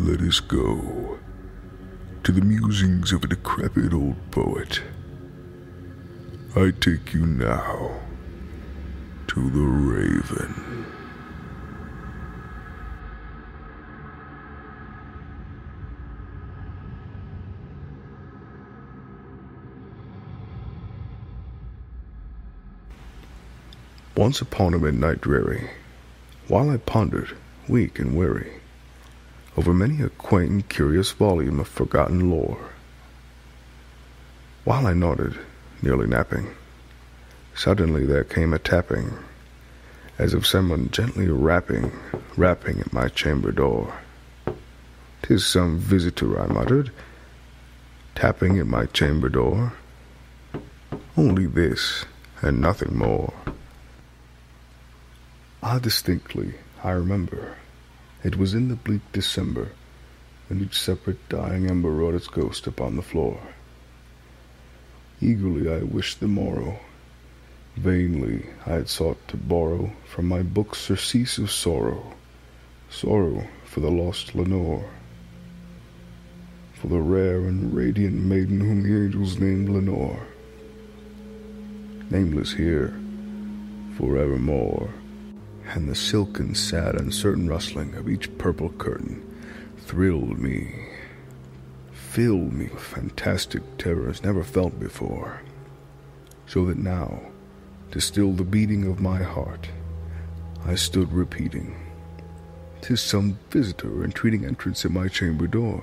Let us go to the musings of a decrepit old poet. I take you now to the Raven. Once upon a midnight dreary, while I pondered, weak and weary, over many a quaint and curious volume of forgotten lore, while I nodded, nearly napping, suddenly there came a tapping, as of someone gently rapping at my chamber door. "'Tis some visitor," I muttered, tapping at my chamber door. Only this, and nothing more. I remember, it was in the bleak December, when each separate dying ember wrought its ghost upon the floor. Eagerly I wished the morrow. Vainly I had sought to borrow from my books surcease of sorrow, sorrow for the lost Lenore, for the rare and radiant maiden whom the angels named Lenore, nameless here forevermore. And the silken, sad, uncertain rustling of each purple curtain thrilled me, filled me with fantastic terrors never felt before, so that now, to still the beating of my heart, I stood repeating, "'Tis some visitor entreating entrance at my chamber door.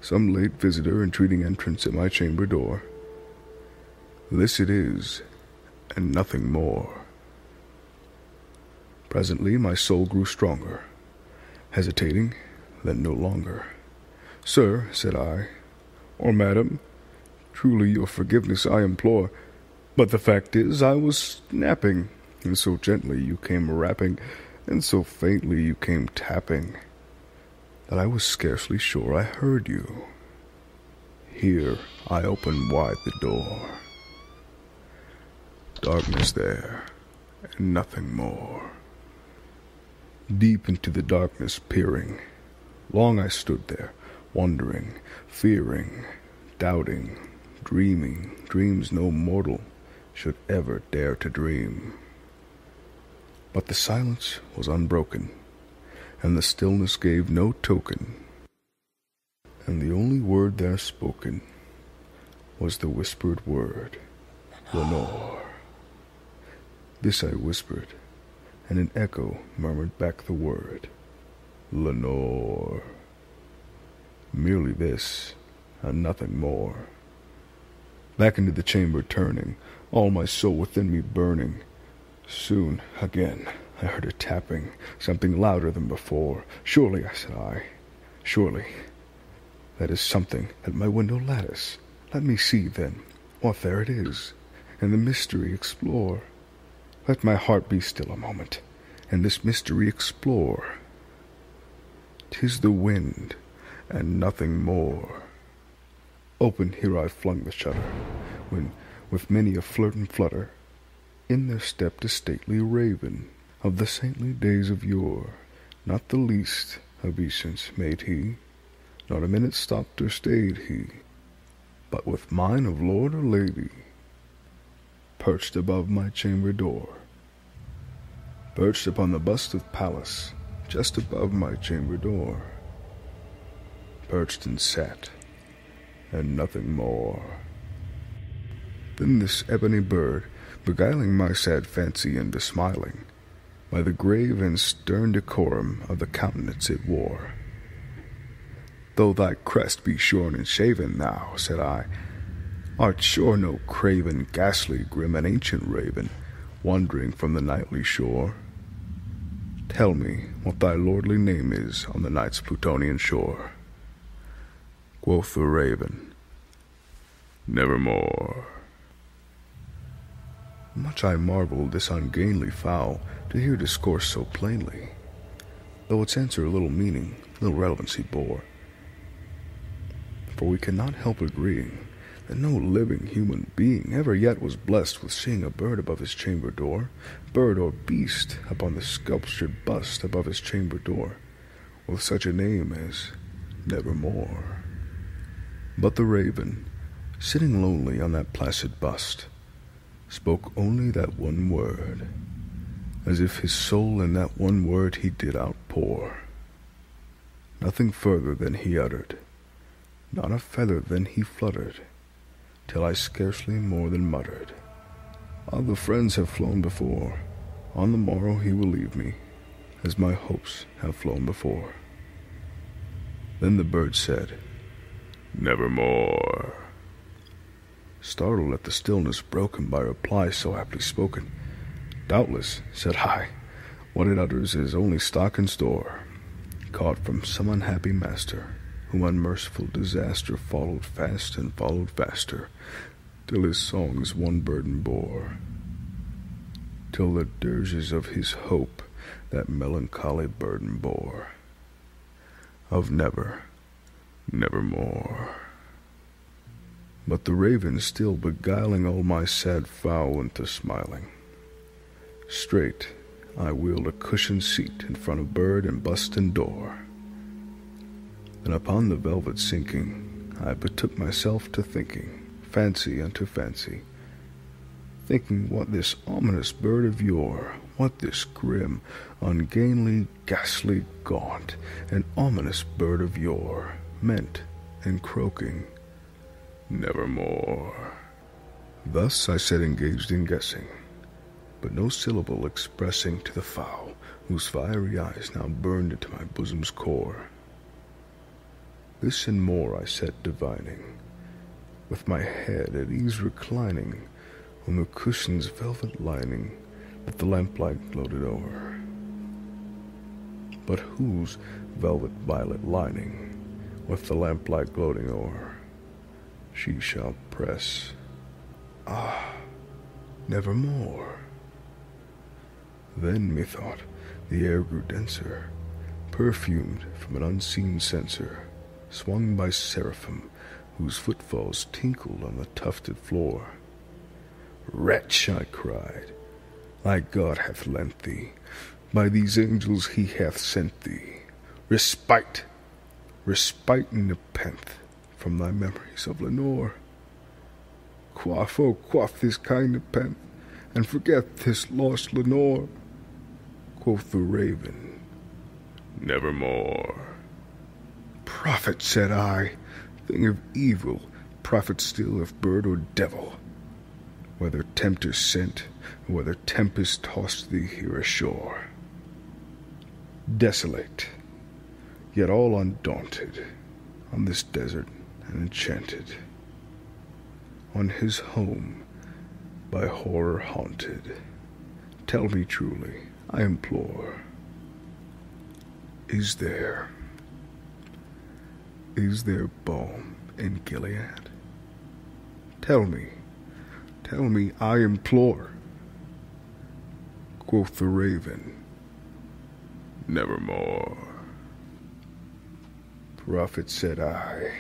Some late visitor entreating entrance at my chamber door. This it is, and nothing more." Presently my soul grew stronger, hesitating, then no longer. "Sir," said I, "or madam, truly your forgiveness I implore, but the fact is I was napping, and so gently you came rapping, and so faintly you came tapping, that I was scarcely sure I heard you." Here I opened wide the door. Darkness there, and nothing more. Deep into the darkness peering, long I stood there, wondering, fearing, doubting, dreaming dreams no mortal should ever dare to dream. But the silence was unbroken, and the stillness gave no token, and the only word there spoken was the whispered word, "Lenore." This I whispered, and an echo murmured back the word, "Lenore." Merely this, and nothing more. Back into the chamber turning, all my soul within me burning. Soon, again, I heard a tapping, something louder than before. "Surely," said I, "surely, that is something at my window lattice. Let me see, then, what there it is, and the mystery explore. Let my heart be still a moment, and this mystery explore. 'Tis the wind, and nothing more." Open here I flung the shutter, when, with many a flirt and flutter, in there stepped a stately raven, of the saintly days of yore. Not the least obeisance made he, not a minute stopped or stayed he, but with mine of lord or lady, perched above my chamber door, perched upon the bust of Pallas, just above my chamber door, perched and sat, and nothing more. Then this ebony bird, beguiling my sad fancy into smiling, by the grave and stern decorum of the countenance it wore. "Though thy crest be shorn and shaven, thou," said I, "art sure no craven, ghastly, grim, and ancient raven, wandering from the nightly shore. Tell me what thy lordly name is on the night's Plutonian shore." Quoth the raven, "Nevermore." Much I marveled this ungainly fowl to hear discourse so plainly, though its answer little meaning, little relevancy bore. For we cannot help agreeing that no living human being ever yet was blessed with seeing a bird above his chamber door, bird or beast upon the sculptured bust above his chamber door, with such a name as Nevermore. But the raven, sitting lonely on that placid bust, spoke only that one word, as if his soul in that one word he did outpour. Nothing further than he uttered, not a feather than he fluttered, till I scarcely more than muttered, "Other friends have flown before, on the morrow he will leave me, as my hopes have flown before." Then the bird said, "Nevermore." Startled at the stillness broken by reply so aptly spoken, "Doubtless," said I, "what it utters is only stock and store, caught from some unhappy master, whom unmerciful disaster followed fast and followed faster, till his songs one burden bore, till the dirges of his hope that melancholy burden bore, of never, nevermore." But the raven still beguiling all my sad fowl into smiling, straight I wheeled a cushioned seat in front of bird and bust and door. Then upon the velvet sinking, I betook myself to thinking, fancy unto fancy, thinking what this ominous bird of yore, what this grim, ungainly, ghastly, gaunt, and ominous bird of yore meant in croaking, "Nevermore." Thus I sat engaged in guessing, but no syllable expressing to the fowl, whose fiery eyes now burned into my bosom's core. This and more I sat divining, with my head at ease reclining on the cushion's velvet lining that the lamplight gloated o'er. But whose velvet violet lining, with the lamplight gloating o'er, she shall press, nevermore. Then, methought, the air grew denser, perfumed from an unseen censer, swung by seraphim, whose footfalls tinkled on the tufted floor. "Wretch," I cried, "thy God hath lent thee, by these angels he hath sent thee, respite, respite and nepenthe from thy memories of Lenore. Quaff, oh quaff this kind nepenthe, and forget this lost Lenore." Quoth the raven, "Nevermore." "Prophet," said I, "thing of evil, prophet still if bird or devil, whether tempter sent, or whether tempest tossed thee here ashore. Desolate, yet all undaunted, on this desert and enchanted, on his home by horror haunted, tell me truly, I implore, is there balm in Gilead? Tell me, I implore." Quoth the raven, "Nevermore." "Prophet," said I,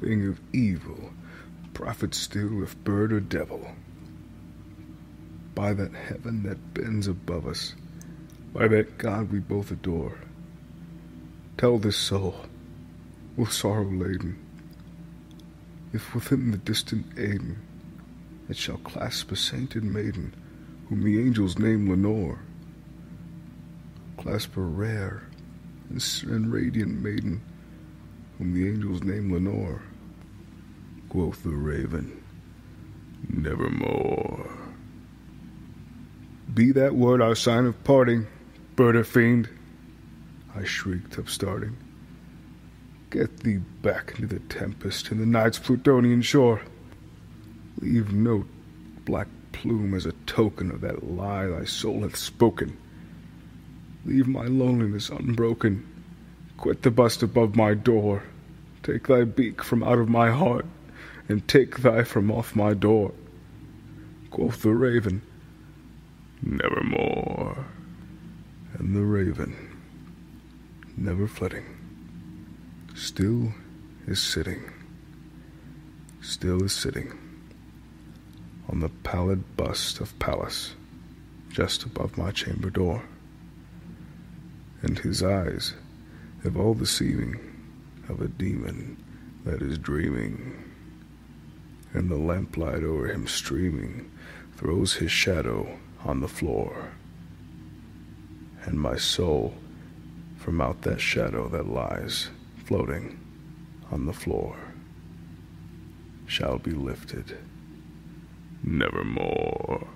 "thing of evil, prophet still if bird or devil, by that heaven that bends above us, by that God we both adore, tell this soul, with sorrow laden, if within the distant Aidenn it shall clasp a sainted maiden, whom the angels name Lenore, clasp a rare and radiant maiden, whom the angels name Lenore." Quoth the raven, "Nevermore." "Be that word our sign of parting, bird or fiend?" I shrieked, upstarting. "Get thee back into the tempest and the night's Plutonian shore. Leave no black plume as a token of that lie thy soul hath spoken. Leave my loneliness unbroken. Quit the bust above my door. Take thy beak from out of my heart, and take thy from off my door." Quoth the raven, "Nevermore." And the raven, never flitting, still is sitting on the pallid bust of Pallas just above my chamber door, and his eyes if all the seeming of a demon that is dreaming, and the lamplight o'er him streaming throws his shadow on the floor, and my soul from out that shadow that lies floating on the floor shall be lifted nevermore.